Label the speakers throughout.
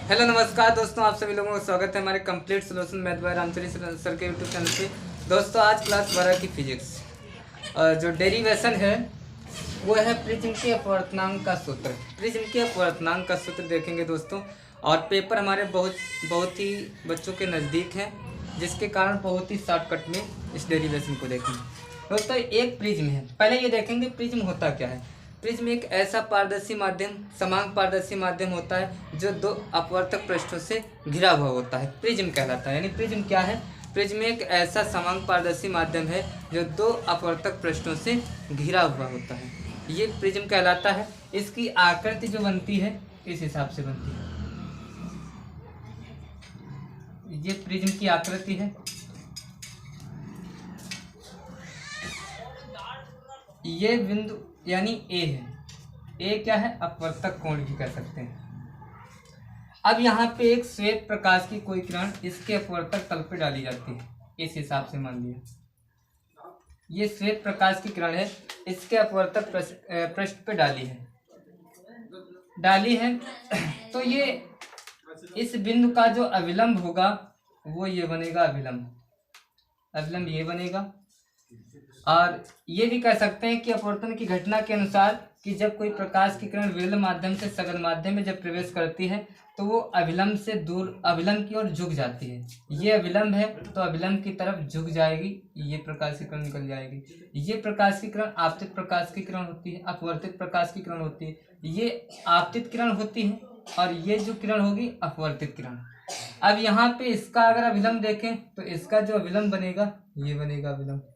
Speaker 1: Hello नमस्कार दोस्तों, आप सभी लोगों का स्वागत है हमारे complete solution math by Ramchari sir के यूट्यूब चैनल पे। दोस्तों आज क्लास 12 की फिजिक्स जो डेरिवेशन है वो है प्रिज्म के अपवर्तनांक का सूत्र। प्रिज्म के अपवर्तनांक का सूत्र देखेंगे दोस्तों, और पेपर हमारे बहुत ही बच्चों के नज़दीक है, जिसके कारण बहुत ही शॉर्टकट में इस डेरिवेशन को देखेंगे। दोस्तों एक प्रिज्म है, पहले ये देखेंगे प्रिज्म होता क्या है। प्रिज्म एक ऐसा पारदर्शी माध्यम, समान पारदर्शी माध्यम होता है जो दो अपवर्तक पृष्ठों से घिरा हुआ होता है, प्रिज्म कहलाता है। यानी प्रिज्म क्या है? प्रिज्म एक ऐसा समान पारदर्शी माध्यम है जो दो अपवर्तक पृष्ठों से घिरा हुआ होता है, ये प्रिज्म कहलाता है। इसकी आकृति जो बनती है इस हिसाब से बनती है, ये प्रिज्म की आकृति है। ये बिंदु यानी ए है। ए क्या है? अपवर्तक कोण भी कह सकते हैं। अब यहाँ पे एक श्वेत प्रकाश की कोई किरण इसके अपवर्तक तल पे डाली जाती है, इस हिसाब से मान लिया ये श्वेत प्रकाश की किरण है, इसके अपवर्तक पृष्ठ पे डाली है तो ये इस बिंदु का जो अविलंब होगा वो ये बनेगा अविलंब ये बनेगा। और ये भी कह सकते हैं कि अपवर्तन की घटना के अनुसार कि जब कोई प्रकाश की किरण विरल माध्यम से सघन माध्यम में जब प्रवेश करती है तो वो अविलंब से दूर अविलंब की ओर झुक जाती है। ये अविलंब है तो अविलंब की तरफ झुक जाएगी, ये प्रकाश की किरण निकल जाएगी। ये प्रकाश की किरण आपतित प्रकाश की किरण होती है, अपवर्तित प्रकाश की किरण होती है। ये आपतित किरण होती है और ये जो किरण होगी अपवर्तित किरण। अब यहाँ पे इसका अगर अविलंब देखें तो इसका जो अविलंब बनेगा ये बनेगा अविलंब,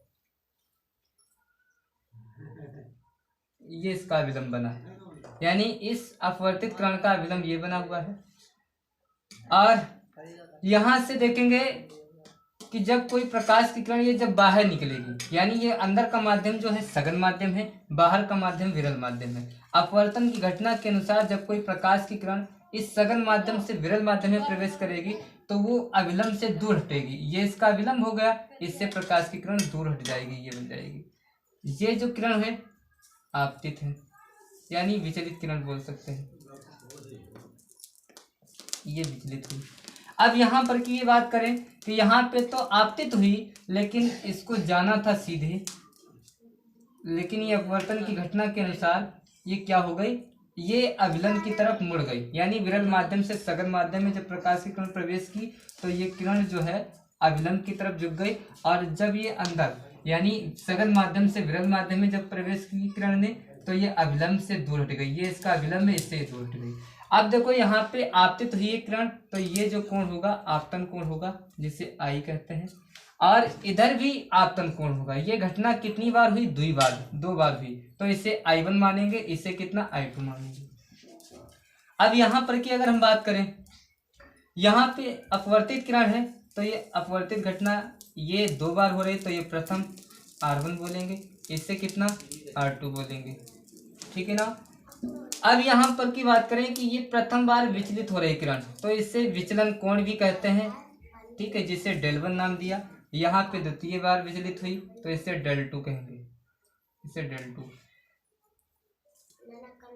Speaker 1: ये इसका अविलंब बना है। यानी इस अपवर्तित किरण का अविलंब ये बना हुआ है। और यहां से देखेंगे कि जब कोई प्रकाश की किरण ये जब बाहर निकलेगी, यानी ये अंदर का माध्यम जो है सघन माध्यम है, बाहर का माध्यम विरल माध्यम है। अपवर्तन की घटना के अनुसार जब कोई प्रकाश की किरण इस सघन माध्यम से विरल माध्यम में प्रवेश करेगी तो वो अविलंब से दूर हटेगी, ये इसका अविलंब हो गया। इससे प्रकाश की किरण दूर हट जाएगी, ये बन जाएगी। ये जो किरण है आपतित है, यानी विचलित किरण बोल सकते हैं, ये विचलित हुई। अब यहाँ पर की ये बात करें कि यहाँ पे तो आपतित हुई, लेकिन इसको जाना था सीधे, लेकिन ये अपवर्तन की घटना के अनुसार ये क्या हो गई, ये अविलंब की तरफ मुड़ गई। यानी विरल माध्यम से सघन माध्यम में जब प्रकाश की किरण प्रवेश की तो ये किरण जो है अविलंब की तरफ झुक गई, और जब ये अंदर यानी सघन माध्यम से विरल माध्यम में जब प्रवेश की किरण ने तो ये अविलंब से दूर हट गई, ये इसका अविलंब है, इससे दूर हट गई। अब देखो यहाँ पे आपतित हुई किरण, तो ये जो कोण होगा आपतन कोण होगा, जिसे आई कहते हैं। और इधर भी आपतन कोण होगा। ये घटना कितनी बार हुई? दो बार हुई, तो इसे I1 मानेंगे, इसे कितना I2 मानेंगे। अब यहाँ पर की अगर हम बात करें, यहाँ पे अपवर्तित किरण है तो ये अपवर्तित घटना ये दो बार हो रही, तो ये प्रथम R1 बोलेंगे, इससे कितना R2 बोलेंगे, ठीक है ना। अब यहाँ पर की बात करें कि ये प्रथम बार विचलित हो रही किरण, तो इसे विचलन कोण भी कहते हैं, ठीक है, जिसे डेल1 नाम दिया। यहाँ पे द्वितीय बार विचलित हुई तो इसे डेल2 कहेंगे, इसे डेल2,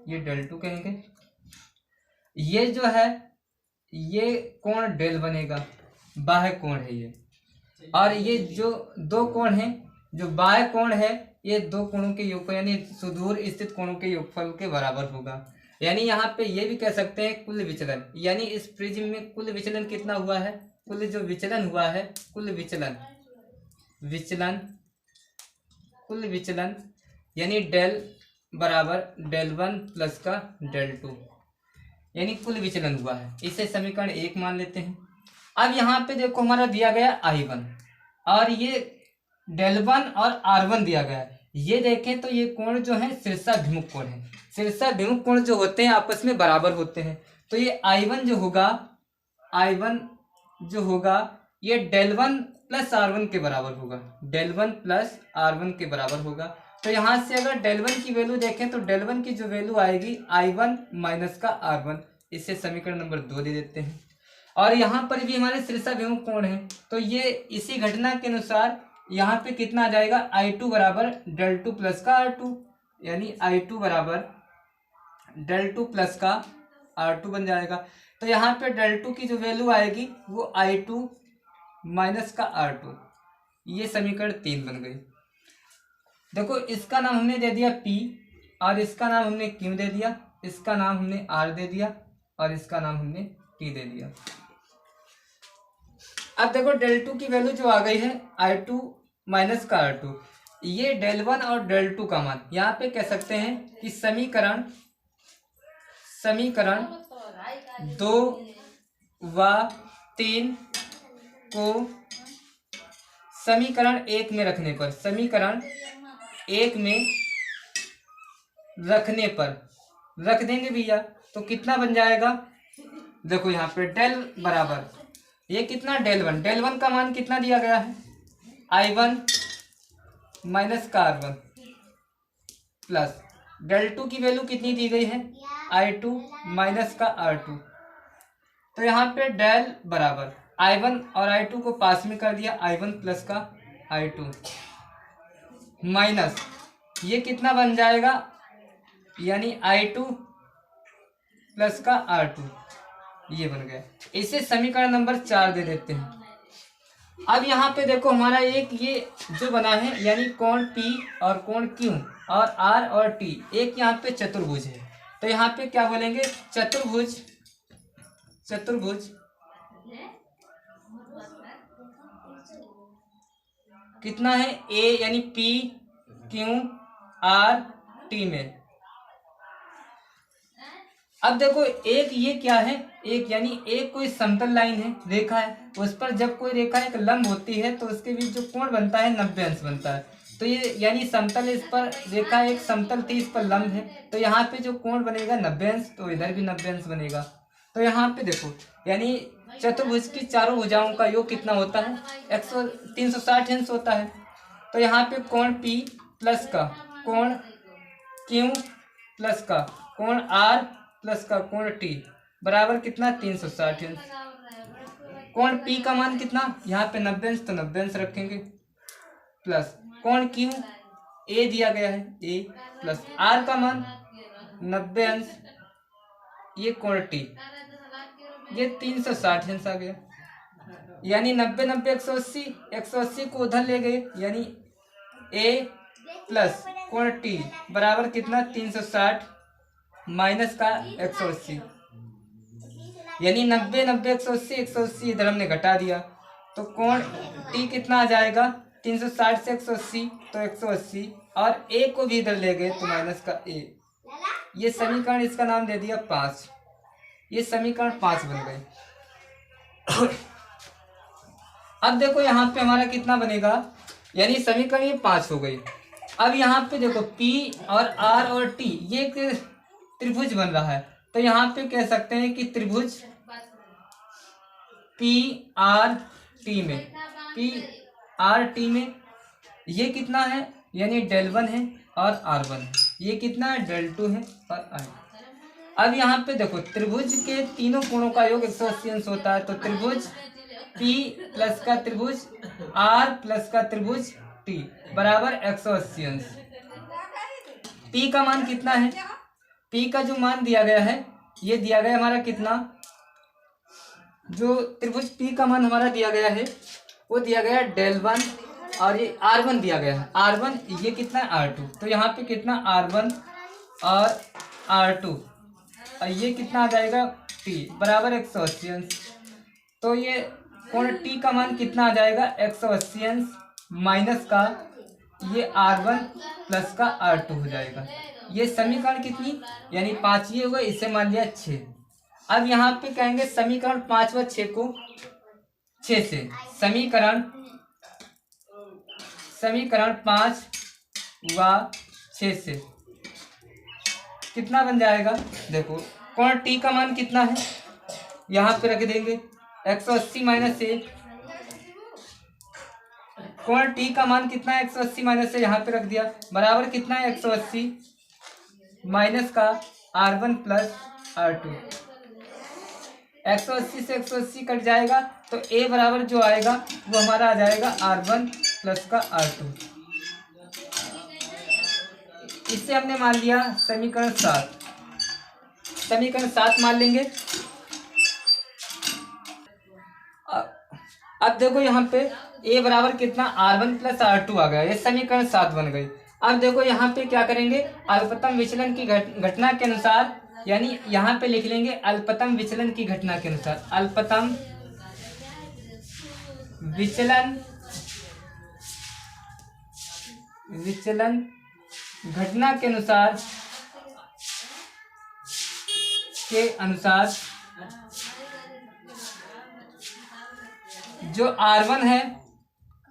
Speaker 1: ये डेल2 कहेंगे। ये जो है ये कोण डेल बनेगा, बाह्य कोण है ये। और ये जो दो कोण हैं, जो बाह्य कोण है, ये दो कोणों के योगफल यानी सुदूर स्थित कोणों के योगफल के बराबर होगा। यानी यहाँ पे ये भी कह सकते हैं कुल विचलन, यानी इस प्रिज्म में कुल विचलन कितना हुआ है, कुल जो विचलन हुआ है, कुल विचलन यानी डेल बराबर डेल1 प्लस का डेल2, यानी कुल विचलन हुआ है। इसे समीकरण 1 मान लेते हैं। अब यहाँ पे देखो हमारा दिया गया I1 और ये डेल1 और R1 दिया गया है। ये देखें तो ये कोण जो है शीर्षाभिमुख कोण है। शीर्षाभिमुख कोण जो होते हैं आपस में बराबर होते हैं, तो ये I1 जो होगा ये डेल1 प्लस R1 के बराबर होगा, डेल1 प्लस R1 के बराबर होगा। तो यहाँ से अगर डेल1 की वैल्यू देखें तो डेल1 की जो वैल्यू आएगी I1 माइनस का R1, इससे समीकरण नंबर 2 दे देते हैं। और यहाँ पर भी हमारे शीर्षाभिमुख कोण है, तो ये इसी घटना के अनुसार यहाँ पे कितना आ जाएगा, I2 बराबर डेल2 प्लस का R2, यानी I2 बराबर डेल2 प्लस का R2 बन जाएगा। तो यहाँ पे del2 की जो वैल्यू आएगी वो I2 माइनस का R2। ये समीकरण 3 बन गई। देखो इसका नाम हमने दे दिया P और इसका नाम हमने Q दे दिया, इसका नाम हमने R दे दिया और इसका नाम हमने T दे दिया। अब देखो del2 की वैल्यू जो आ गई है I2 माइनस का R2, ये del1 और del2 का मान यहाँ पे कह सकते हैं कि समीकरण 2 व 3 को समीकरण 1 में रखने पर, समीकरण 1 में रखने पर रख देंगे भैया तो कितना बन जाएगा। देखो यहाँ पे डेल बराबर ये कितना del1 का मान कितना दिया गया है I1 माइनस का R1 प्लस del2 की वैल्यू कितनी दी गई है I2 माइनस का R2। तो यहाँ पे डेल बराबर I1 और I2 को पास में कर दिया, I1 प्लस का I2 माइनस ये कितना बन जाएगा यानी I2 प्लस का R2, ये बन गया। इसे समीकरण नंबर 4 दे देते हैं। अब यहाँ पे देखो हमारा एक ये जो बना है यानी कोण P और कोण Q और R और T, एक यहाँ पे चतुर्भुज है। तो यहाँ पे क्या बोलेंगे चतुर्भुज कितना है A यानी P Q R T में। अब देखो एक ये क्या है, एक यानी एक कोई समतल लाइन है, रेखा है, उस पर जब कोई रेखा एक लंब होती है तो उसके बीच जो कोण बनता है 90 अंश बनता है। तो ये यानी समतल, इस पर रेखा एक समतल थी, इस पर लंब है, तो यहाँ पे जो कोण बनेगा 90 अंश, तो इधर भी 90 अंश बनेगा। तो यहाँ पे देखो यानी चतुर्भुज की चारों भुजाओं का योग कितना होता है 360 अंश होता है। तो यहाँ पे कोण P प्लस का कोण Q प्लस का कोण R प्लस का कोण T बराबर कितना 360 अंश। कोण P का मान कितना यहाँ पे 90 अंश, तो 90 अंश रखेंगे प्लस कोण Q A दिया गया है A प्लस R का मान 90 अंश, ये कोण T ये 360 अंश आ गया। यानी 90 90 180, 180 को उधर ले गए यानी A प्लस कोण T बराबर कितना 360 माइनस का 180, यानी 90 90 180, 180 इधर हमने घटा दिया तो कोण T कितना आ जाएगा 360 से 180 तो 180, और A को भी इधर ले गए तो माइनस का A। ये समीकरण, इसका नाम दे दिया 5। ये समीकरण 5 बन गए। अब देखो यहाँ पे हमारा कितना बनेगा, यानी समीकरण ये 5 हो गई। अब यहाँ पे देखो P और R और T ये एक त्रिभुज बन रहा है, तो यहाँ पे कह सकते हैं कि त्रिभुज P R T में ये कितना है यानी del1 है और R1 है, ये कितना है del2 है और R। अब यहाँ पे देखो त्रिभुज के तीनों कोणों का योग 180 अंश होता है, तो त्रिभुज P प्लस का त्रिभुज R प्लस का त्रिभुज T बराबर 180 अंश। P का मान कितना है, P का जो मान दिया गया है ये दिया गया हमारा कितना, जो त्रिभुज P का मान हमारा दिया गया है वो दिया गया del1 और ये R1 दिया गया है R1, ये कितना है R2, तो यहाँ पे कितना R1 और R2 और ये कितना आ जाएगा T बराबर 180 अंश। तो ये कोण T का मान कितना आ जाएगा 180 अंश माइनस का ये R1 प्लस का R2 हो जाएगा। ये समीकरण कितनी यानी 5 ये होगा, इसे मान लिया 6। अब यहाँ पे कहेंगे समीकरण 5 व 6 को 6 से समीकरण 5 व 6 से कितना बन जाएगा। देखो कोण T का मान कितना है यहाँ पे रख देंगे 180 माइनस से, कोण T का मान कितना है 180 माइनस से यहाँ पे रख दिया बराबर कितना है 180 माइनस का R1 प्लस R2। 180 से 180 कट जाएगा तो A बराबर जो आएगा वो हमारा आ जाएगा R1 प्लस का R2। इसे हमने मान लिया समीकरण 7। समीकरण 7 मान लेंगे। अब देखो यहाँ पे ए बराबर कितना R1 प्लस R2 आ गया, ये समीकरण 7 बन गई। अब देखो यहाँ पे क्या करेंगे, अल्पतम विचलन की घटना के अनुसार, यानी यहाँ पे लिख लेंगे अल्पतम विचलन की घटना के अनुसार, अल्पतम विचलन घटना के अनुसार जो R1 है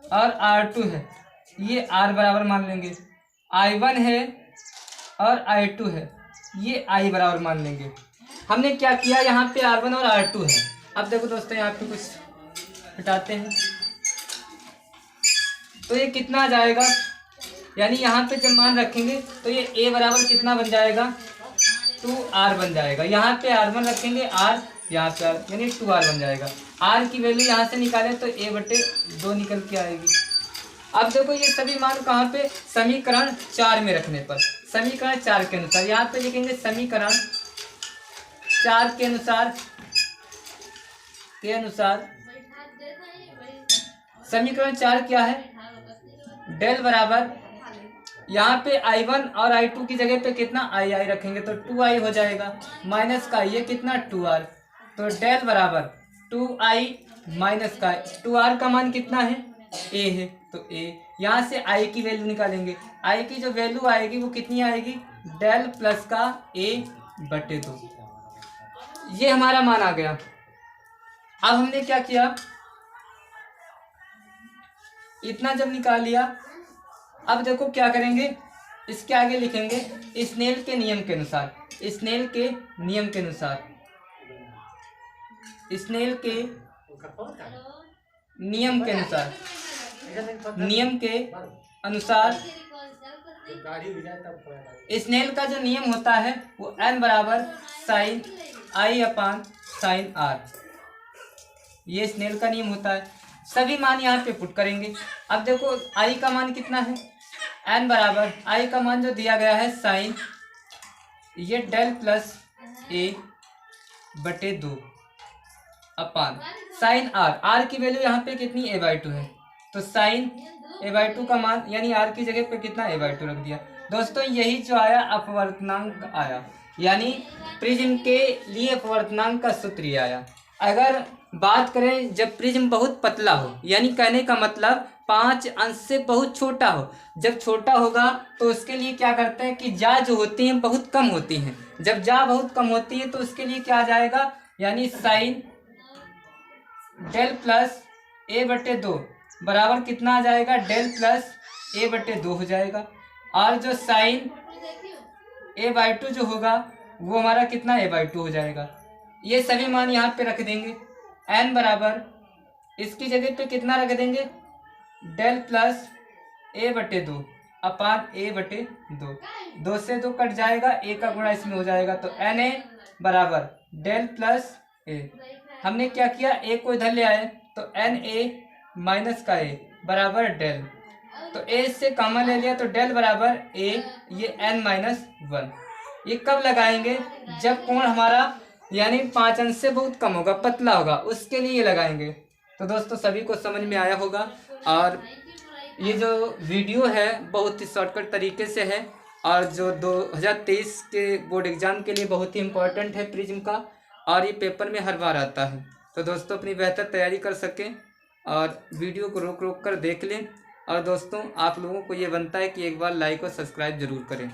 Speaker 1: और R2 है, ये R बराबर मान लेंगे, I1 है और I2 है, ये I बराबर मान लेंगे। हमने क्या किया, यहाँ पे R1 और R2 है। अब देखो दोस्तों यहाँ पे कुछ हटाते हैं तो ये कितना आ जाएगा, यानी यहाँ पे जब मान रखेंगे तो ये A बराबर कितना बन जाएगा, 2R बन जाएगा। यहाँ पे R1 रखेंगे R, यहाँ पे R, यानी 2R बन जाएगा। R की वैल्यू यहाँ से निकालें तो A/2 निकल के आएगी। अब देखो ये सभी मान कहाँ पे, समीकरण 4 में रखने पर, समीकरण 4 के अनुसार यहाँ पे लिखेंगे समीकरण 4 के अनुसार समीकरण 4 क्या है, डेल बराबर, यहाँ पे I1 और I2 की जगह पे कितना I रखेंगे तो 2I हो जाएगा, माइनस का ये कितना 2R, तो डेल बराबर 2I माइनस का 2R का मान कितना है, A है, तो A, यहाँ से I की वैल्यू निकालेंगे, I की जो वैल्यू आएगी वो कितनी आएगी, डेल प्लस का A/2, ये हमारा मान आ गया। अब हमने क्या किया, इतना जब निकाल लिया, अब देखो क्या करेंगे, इसके आगे लिखेंगे स्नेल के नियम के अनुसार, स्नेल के नियम के अनुसार, स्नेल के नियम के अनुसार, नियम के अनुसार स्नेल का जो नियम होता है वो n बराबर साइन I/sin R, ये स्नेल का नियम होता है। सभी मान यहाँ पे पुट करेंगे। अब देखो I का मान कितना है, n बराबर I का मान जो दिया गया है साइन, ये del plus A/2 upon sine R, R की वैल्यू यहाँ पे कितनी A/2 है, तो साइन A/2 का मान, यानी R की जगह पे कितना A/2 रख दिया। दोस्तों यही जो आया अपवर्तनांक आया, यानी प्रिज्म के लिए अपवर्तनांक का सूत्र ये आया। अगर बात करें जब प्रिज्म बहुत पतला हो, यानी कहने का मतलब 5 अंश से बहुत छोटा हो, जब छोटा होगा तो उसके लिए क्या करते हैं कि जा जो होती हैं बहुत कम होती हैं, जब जा बहुत कम होती है तो उसके लिए क्या आ जाएगा, यानी साइन डेल प्लस A/2 बराबर कितना आ जाएगा, डेल प्लस A/2 हो जाएगा। और जो साइन A/2 जो होगा वो हमारा कितना A/2 हो जाएगा। ये सभी मान यहाँ पे रख देंगे, n बराबर इसकी जगह पे कितना रख देंगे, डेल प्लस A/2 अपान A/2, 2 से 2 कट जाएगा, A का गुणा इसमें हो जाएगा, तो Na बराबर डेल प्लस A। हमने क्या किया, A को इधर ले आए तो Na माइनस का A बराबर डेल, तो A से कॉमन ले लिया तो डेल बराबर A, ये n-1। ये कब लगाएंगे, जब कोण हमारा यानी 5 अंश से बहुत कम होगा, पतला होगा, उसके लिए ये लगाएंगे। तो दोस्तों सभी को समझ में आया होगा, और ये जो वीडियो है बहुत ही शॉर्टकट तरीके से है, और जो 2023 के बोर्ड एग्जाम के लिए बहुत ही इम्पोर्टेंट है प्रिज्म का, और ये पेपर में हर बार आता है। तो दोस्तों अपनी बेहतर तैयारी कर सकें और वीडियो को रोक कर देख लें। और दोस्तों आप लोगों को ये बनता है कि एक बार लाइक और सब्सक्राइब जरूर करें।